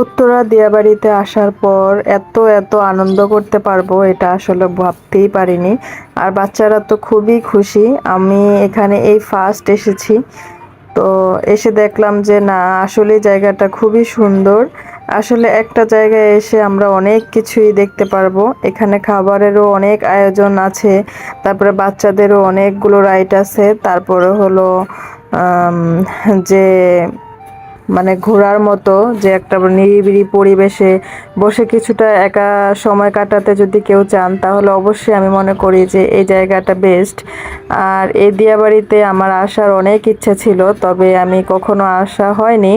উত্তরা দিয়াবাড়িতে আসার পর এত এত আনন্দ করতে পারবো এটা আসলে ভাবতেই পারিনি। আর বাচ্চারা তো খুবই খুশি। আমি এখানে এই ফার্স্ট এসেছি, তো এসে দেখলাম যে না, আসলে জায়গাটা খুবই সুন্দর। আসলে একটা জায়গায় এসে আমরা অনেক কিছুই দেখতে পারবো। এখানে খাবারেরও অনেক আয়োজন আছে, তারপরে বাচ্চাদেরও অনেকগুলো রাইড আছে, তারপরে হলো আম, যে মানে ঘোরার মতো যে একটা নিরিবিলি পরিবেশে বসে কিছুটা একা সময় কাটাতে যদি কেউ চান, তাহলে অবশ্যই আমি মনে করি যে এই জায়গাটা বেস্ট। আর এই দিয়াবাড়িতে আমার আসার অনেক ইচ্ছা ছিল, তবে আমি কখনো আসা হয়নি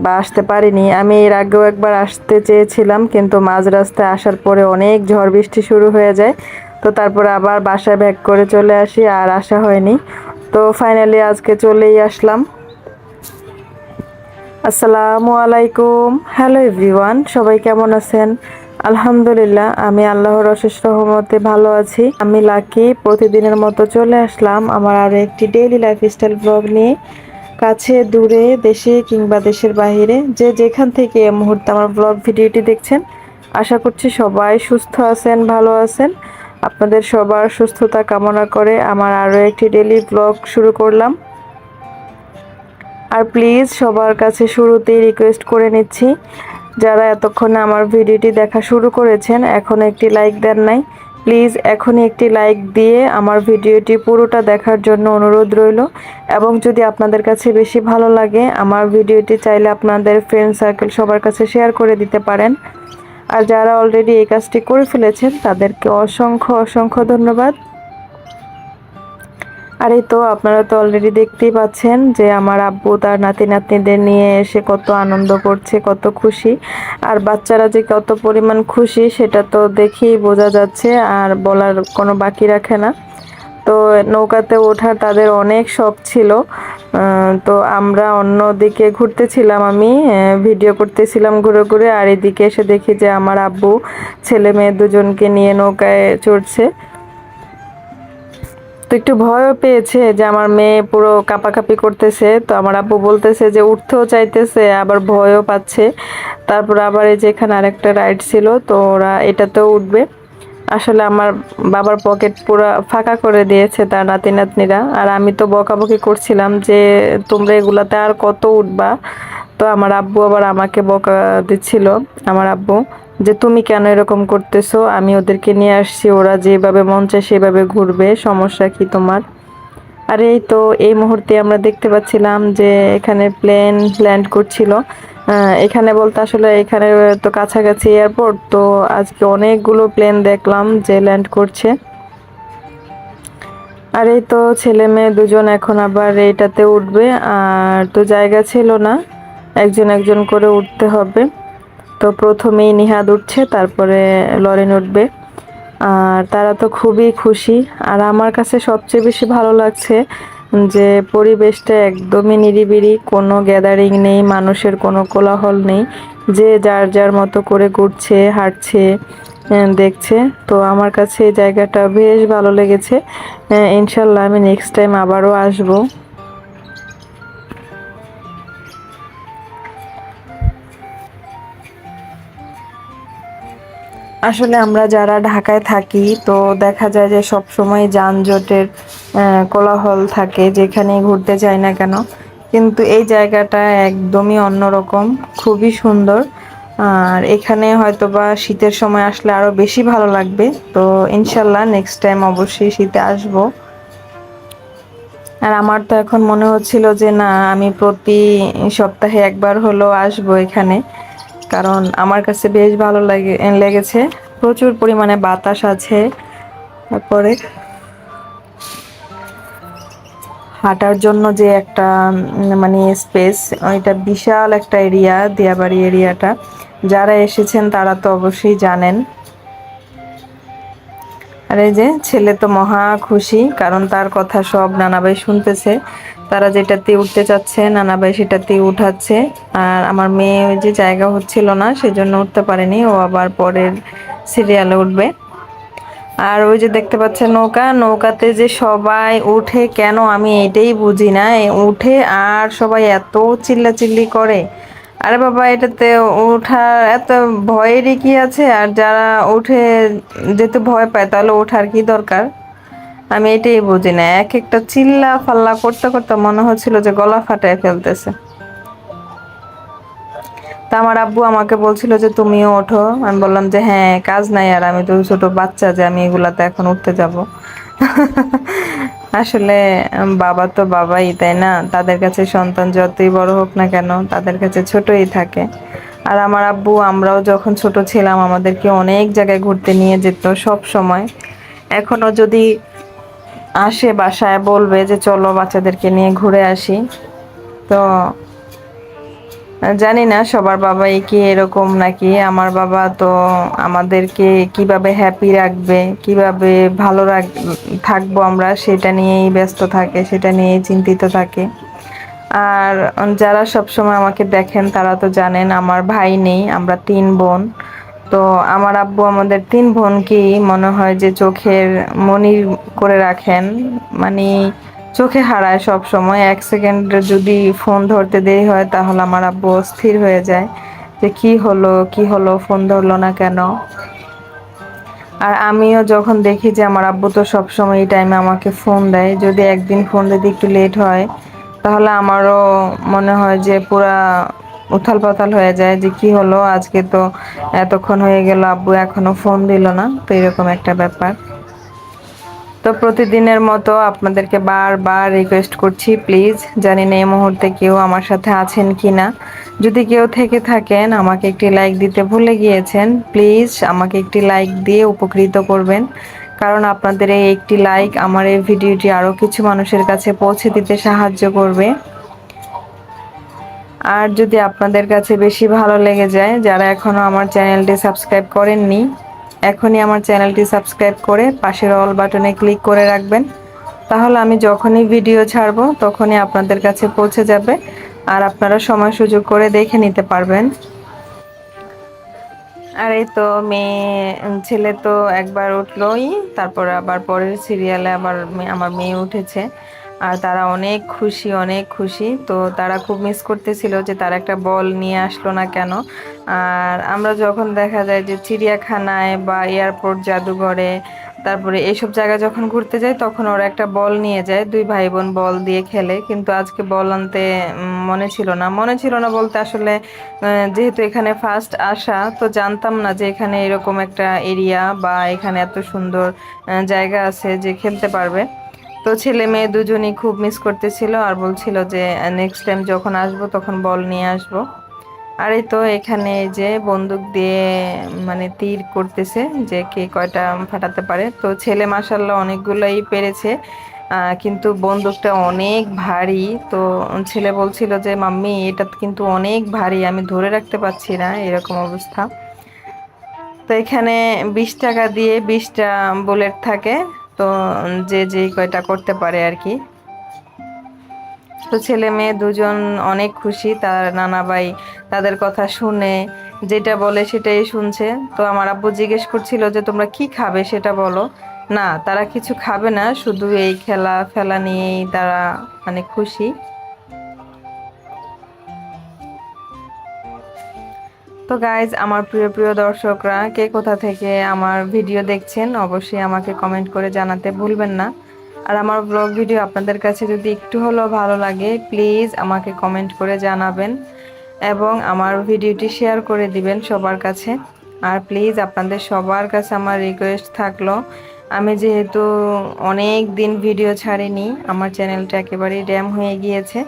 বা আসতে পারিনি। আমি এর আগেও একবার আসতে চেয়েছিলাম, কিন্তু মাঝ রাস্তায় আসার পরে অনেক ঝড় বৃষ্টি শুরু হয়ে যায়, তো তারপরে আবার বাসায় ব্যাক করে চলে আসি, আর আসা হয়নি। তো ফাইনালি আজকে চলেই আসলাম। আসসালামু আলাইকুম, হ্যালো এভরিওয়ান, সবাই কেমন আছেন? আলহামদুলিল্লাহ, আমি আল্লাহর অশেষ রহমতে ভালো আছি। আমি লাকি প্রতিদিনের মতো চলে আসলাম আমার আরও একটি ডেইলি লাইফস্টাইল ব্লগ নিয়ে। কাছে দূরে, দেশে কিংবা দেশের বাইরে, যে যেখান থেকে এই মুহূর্তে আমার ব্লগ ভিডিওটি দেখছেন, আশা করছি সবাই সুস্থ আছেন, ভালো আছেন। আপনাদের সবার সুস্থতা কামনা করে আমার আরও একটি ডেইলি ব্লগ শুরু করলাম। আর প্লিজ সবার কাছে শুরুতেই রিকোয়েস্ট করে নিচ্ছি, যারা এতক্ষণে আমার ভিডিওটি দেখা শুরু করেছেন এখনও একটি লাইক দেন নাই, প্লিজ এখনই একটি লাইক দিয়ে আমার ভিডিওটি পুরোটা দেখার জন্য অনুরোধ রইল। এবং যদি আপনাদের কাছে বেশি ভালো লাগে আমার ভিডিওটি, চাইলে আপনাদের ফ্রেন্ড সার্কেল সবার কাছে শেয়ার করে দিতে পারেন। আর যারা অলরেডি এই কাজটি করে ফেলেছেন তাদেরকে অসংখ্য অসংখ্য ধন্যবাদ। আর এই তো আপনারা তো অলরেডি দেখতেই পাচ্ছেন যে আমার আব্বু তার নাতি নাতনিদের নিয়ে এসে কত আনন্দ করছে, কত খুশি। আর বাচ্চারা যে কত পরিমাণ খুশি সেটা তো দেখেই বোঝা যাচ্ছে, আর বলার কোনো বাকি রাখে না। তো নৌকাতে ওঠার তাদের অনেক শখ ছিল। তো আমরা অন্যদিকে ঘুরতেছিলাম, আমি ভিডিও করতেছিলাম ঘুরে ঘুরে, আর এদিকে এসে দেখি যে আমার আব্বু ছেলে মেয়ে দুজনকে নিয়ে নৌকায় চড়ছে। তো একটু ভয়ও পেয়েছে যে আমার মেয়ে পুরো কাঁপাকাঁপি করতেছে, তো আমার আব্বু বলতেছে যে উঠতেও চাইতেছে আবার ভয়ও পাচ্ছে। তারপর আবার এই যে এখানে আরেকটা রাইড ছিল, তো ওরা এটাতেও উঠবে। আসলে আমার বাবার পকেট পুরো ফাঁকা করে দিয়েছে তার নাতি নাতনিরা। আর আমি তো বকাবকি করছিলাম যে তোমরা এগুলাতে আর কত উঠবা। তো আমার আব্বু আবার আমাকে বকা দিচ্ছিল, আমার আব্বু, যে তুমি কেন এরকম করতেছো, আমি ওদেরকে নিয়ে আসছি, ওরা যেভাবে মন চায় সেভাবে ঘুরবে, সমস্যা কি তোমার? আর এই তো এই মুহূর্তে আমরা দেখতে পাচ্ছিলাম যে এখানে প্লেন ল্যান্ড করছিল। এখানে বলতে আসলে এখানে তো কাছাকাছি এয়ারপোর্ট, তো আজকে অনেকগুলো প্লেন দেখলাম যে ল্যান্ড করছে। আর এই তো ছেলে মেয়ে দুজন এখন আবার এইটাতে উঠবে। আর তো জায়গা ছিল না, একজন একজন করে উঠতে হবে। তো প্রথমেই নিহাদ উঠছে, তারপরে লরেন উঠবে। আর তারা তো খুবই খুশি। আর আমার কাছে সবচেয়ে বেশি ভালো লাগছে যে পরিবেশটা একদমই নিরিবিলি, কোনো গ্যাদারিং নেই, মানুষের কোনো কোলাহল নেই, যে যার যার মতো করে ঘুরছে, হাঁটছে, দেখছে। তো আমার কাছে এই জায়গাটা বেশ ভালো লেগেছে। ইনশাল্লাহ আমি নেক্সট টাইম আবারও আসবো। আসলে আমরা যারা ঢাকায় থাকি, তো দেখা যায় যে সব সময় যানজটের কোলাহল থাকে যেখানে ঘুরতে যাই না কেন, কিন্তু এই জায়গাটা একদমই অন্যরকম, খুবই সুন্দর। আর এখানে হয়তোবা শীতের সময় আসলে আরো বেশি ভালো লাগবে। তো ইনশাল্লাহ নেক্সট টাইম অবশ্যই শীতে আসবো। আর আমার তো এখন মনে হচ্ছিল যে না, আমি প্রতি সপ্তাহে একবার হলো আসবো এখানে, কারণ আমার কাছে বেশ ভালো লেগেছে। প্রচুর পরিমাণে বাতাস আছে, তারপরে হাঁটার জন্য যে একটা মানে স্পেস, ওইটা বিশাল একটা এরিয়া, দিয়াবাড়ি এরিয়াটা। যারা এসেছেন তারা তো অবশ্যই জানেন। আর এই যে ছেলে তো মহা খুশি, কারণ তার কথা সব নানাভাই শুনতেছে। তারা যেটাতে উঠতে চাচ্ছে নানাভাই সেটাতেই উঠাচ্ছে। আর আমার মেয়ে ওই যে জায়গা হচ্ছিল না সেজন্য উঠতে পারেনি, ও আবার পরের সিরিয়ালে উঠবে। আর ওই যে দেখতে পাচ্ছেন নৌকা, নৌকাতে যে সবাই উঠে কেন আমি এটাই বুঝি না, উঠে আর সবাই এত চিল্লাচিল্লি করে। আরে বাবা, এটাতে ওঠার এত ভয়েরই কি আছে? আর যারা উঠে যেতে ভয় পায় তাহলে ওঠার কি দরকার? আমি এটাই বুঝি না। এক একটা চিল্লা ফাল্লা করতে করতে মনে হচ্ছিল যে গলা ফাটায় ফেলতেছে। তা আমার আব্বু আমাকে বলছিল যে তুমিও ওঠো। আমি বললাম যে হ্যাঁ, কাজ নাই, আর আমি তো ছোট বাচ্চা যে আমি এগুলাতে এখন উঠতে যাব। আসলে বাবা তো বাবাই, তাই না? তাদের কাছে সন্তান যতই বড় হোক না কেন, তাদের কাছে ছোটই থাকে। আর আমার আব্বু, আমরাও যখন ছোট ছিলাম আমাদেরকে অনেক জায়গায় ঘুরতে নিয়ে যেত সব সময়। এখনো যদি আসে বাসায় বলবে যে চলো বাচ্চাদেরকে নিয়ে ঘুরে আসি। তো জানি না সবার বাবাই কি এরকম নাকি। আমার বাবা তো আমাদেরকে কিভাবে হ্যাপি রাখবে, কিভাবে ভালো থাকবো আমরা, সেটা নিয়েই ব্যস্ত থাকে, সেটা নিয়েই চিন্তিত থাকে। আর যারা সব সময় আমাকে দেখেন তারা তো জানেন আমার ভাই নেই, আমরা 3 বোন। তো আমার আব্বু আমাদের 3 বোনকেই মনে হয় যে চোখের মনি করে রাখেন। মানে চোখে হারায় সব সময়। 1 সেকেন্ড যদি ফোন ধরতে দেরি হয় তাহলে আমার আব্বু অস্থির হয়ে যায় যে কি হলো কি হলো, ফোন ধরলো না কেন। আর আমিও যখন দেখি যে আমার আব্বু তো সবসময় এই টাইমে আমাকে ফোন দেয়, যদি একদিন ফোন দিতে একটু লেট হয় তাহলে আমারও মনে হয় যে পুরা উথাল পাতাল হয়ে যায় যে কি হলো, আজকে তো এতক্ষণ হয়ে গেল আব্বু এখনো ফোন দিল না। তো এরকম একটা ব্যাপার। তো প্রতিদিনের মতো আপনাদেরকে বারবার রিকোয়েস্ট করছি, প্লিজ, জানি না এই মুহূর্তে কেউ আমার সাথে আছেন কিনা, যদি কেউ থেকে থাকেন আমাকে একটি লাইক দিতে ভুলে গিয়েছেন, প্লিজ আমাকে একটি লাইক দিয়ে উপকৃত করবেন। কারণ আপনাদের এই একটি লাইক আমার এই ভিডিওটি আরও কিছু মানুষের কাছে পৌঁছে দিতে সাহায্য করবে। আর যদি আপনাদের কাছে বেশি ভালো লেগে যায়, যারা এখনো আমার চ্যানেলটি সাবস্ক্রাইব করেননি, এখনই আমার চ্যানেলটি সাবস্ক্রাইব করে পাশের অল বাটনে ক্লিক করে রাখবেন। তাহলে আমি যখনই ভিডিও ছাড়বো তখনই আপনাদের কাছে পৌঁছে যাবে, আর আপনারা সময় সুযোগ করে দেখে নিতে পারবেন। আর এই তো ছেলে তো একবার উঠলোই, তারপর আবার পরের সিরিয়ালে আবার আমার মেয়ে উঠেছে। আর তারা অনেক খুশি, অনেক খুশি। তো তারা খুব মিস করতেছিল যে তারা একটা বল নিয়ে আসলো না কেন। আর আমরা যখন দেখা যায় যে চিড়িয়াখানায় বা এয়ারপোর্ট, জাদুঘরে, তারপরে এইসব জায়গায় যখন ঘুরতে যাই তখন ওরা একটা বল নিয়ে যায়, 2 ভাই বোন বল দিয়ে খেলে। কিন্তু আজকে বল আনতে মনে ছিল না বলতে আসলে যেহেতু এখানে ফার্স্ট আসা, তো জানতাম না যে এখানে এরকম একটা এরিয়া বা এখানে এত সুন্দর জায়গা আছে যে খেলতে পারবে। তো ছেলে মেয়ে দুজনই খুব মিস করতেছিল আর বলছিল যে নেক্সট টাইম যখন আসবো তখন বল নিয়ে আসবো। আর এই তো এখানে এই যে বন্দুক দিয়ে মানে তীর করতেছে যে কে কয়টা ফাটাতে পারে। তো ছেলে মাশাআল্লাহ অনেকগুলোই পেরেছে, কিন্তু বন্দুকটা অনেক ভারী। তো ছেলে বলছিল যে মাম্মি এটা কিন্তু অনেক ভারী, আমি ধরে রাখতে পারছি না, এরকম অবস্থা। তো এখানে 20 টাকা দিয়ে 20টা বুলেট থাকে। তো যে যে কয়টা করতে পারে আর কি। তো ছেলে মেয়ে দুজন অনেক খুশি, তার নানা ভাই তাদের কথা শুনে যেটা বলে সেটাই শুনছে। তো আমার আব্বু জিজ্ঞেস করছিল যে তোমরা কি খাবে সেটা বলো। না, তারা কিছু খাবে না, শুধু এই খেলা ফেলা নিয়েই তারা মানে খুশি। তো গাইজ, আমার প্রিয় প্রিয় দর্শকরা, কে কোথা থেকে আমার ভিডিও দেখছেন অবশ্যই আমাকে কমেন্ট করে জানাতে ভুলবেন না। আর আমার ব্লগ ভিডিও আপনাদের কাছে যদি একটু হলেও ভালো লাগে প্লিজ আমাকে কমেন্ট করে জানাবেন এবং আমার ভিডিওটি শেয়ার করে দিবেন সবার কাছে। আর প্লিজ আপনাদের সবার কাছে আমার রিকোয়েস্ট থাকলো, আমি যেহেতু অনেক দিন ভিডিও ছাড়িনি, আমার চ্যানেলটা একেবারেই ড্যাম হয়ে গিয়েছে।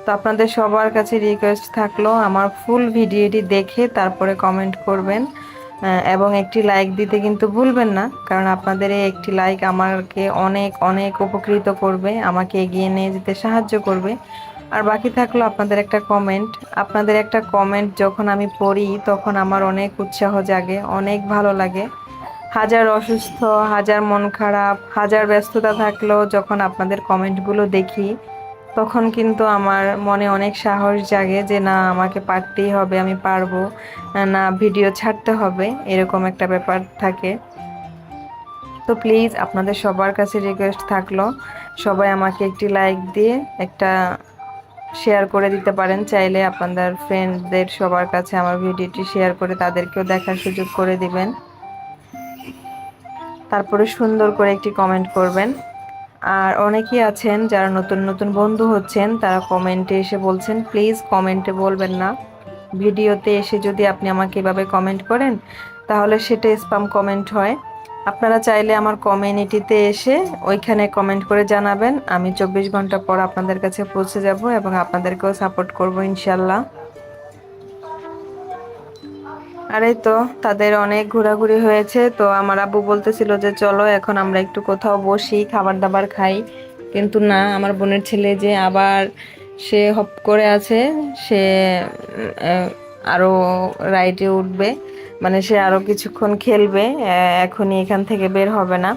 তো আপনাদের সবার কাছে রিকোয়েস্ট থাকলো আমার ফুল ভিডিওটি দেখে তারপরে কমেন্ট করবেন, এবং একটি লাইক দিতে কিন্তু ভুলবেন না। কারণ আপনাদের এই একটি লাইক আমাকে অনেক অনেক উপকৃত করবে, আমাকে এগিয়ে নিয়ে যেতে সাহায্য করবে। আর বাকি থাকলো আপনাদের একটা কমেন্ট। আপনাদের একটা কমেন্ট যখন আমি পড়ি তখন আমার অনেক উৎসাহ জাগে, অনেক ভালো লাগে। হাজার অসুস্থ, হাজার মন খারাপ, হাজার ব্যস্ততা থাকলেও যখন আপনাদের কমেন্টগুলো দেখি তখন কিন্তু আমার মনে অনেক সাহস জাগে যে না, আমাকে পারতেই হবে, আমি পারবো, না ভিডিও ছাড়তে হবে, এরকম একটা ব্যাপার থাকে। তো প্লিজ আপনাদের সবার কাছে রিকোয়েস্ট থাকলো, সবাই আমাকে একটি লাইক দিয়ে একটা শেয়ার করে দিতে পারেন, চাইলে আপনাদের ফ্রেন্ডদের সবার কাছে আমার ভিডিওটি শেয়ার করে তাদেরকেও দেখার সুযোগ করে দিবেন। তারপরে সুন্দর করে একটি কমেন্ট করবেন। আর অনেকেই আছেন যারা নতুন নতুন বন্ধু হচ্ছেন, তারা কমেন্টে এসে বলছেন প্লিজ কমেন্টে বলবেন না, ভিডিওতে এসে যদি আপনি আমাকে এভাবে কমেন্ট করেন তাহলে সেটা স্প্যাম কমেন্ট হয়। আপনারা চাইলে আমার কমিউনিটিতে এসে ওইখানে কমেন্ট করে জানাবেন, আমি 24 ঘন্টা পর আপনাদের কাছে পৌঁছে যাব এবং আপনাদেরকেও সাপোর্ট করব ইনশাল্লাহ। আর এই তো তাদের অনেক ঘোরাঘুরি হয়েছে, তো আমার আব্বু বলতেছিল যে চলো এখন আমরা একটু কোথাও বসি, খাবার দাবার খাই। কিন্তু না, আমার বোনের ছেলে যে আবার সে হপ করে আছে, সে আরো রাইডে উঠবে, মানে সে আরো কিছুক্ষণ খেলবে, এখনই এখান থেকে বের হবে না।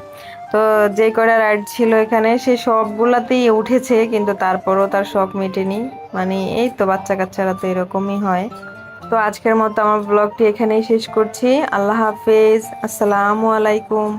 তো যে কয়টা রাইড ছিল এখানে সে সবগুলাতেই উঠেছে, কিন্তু তারপরও তার শখ মেটেনি। মানে এই তো বাচ্চা কাচ্চারা তো এরকমই হয়। তো আজকের মতো আমার ব্লগটি এখানেই শেষ করছি। আল্লাহ হাফেজ, আসসালামু আলাইকুম।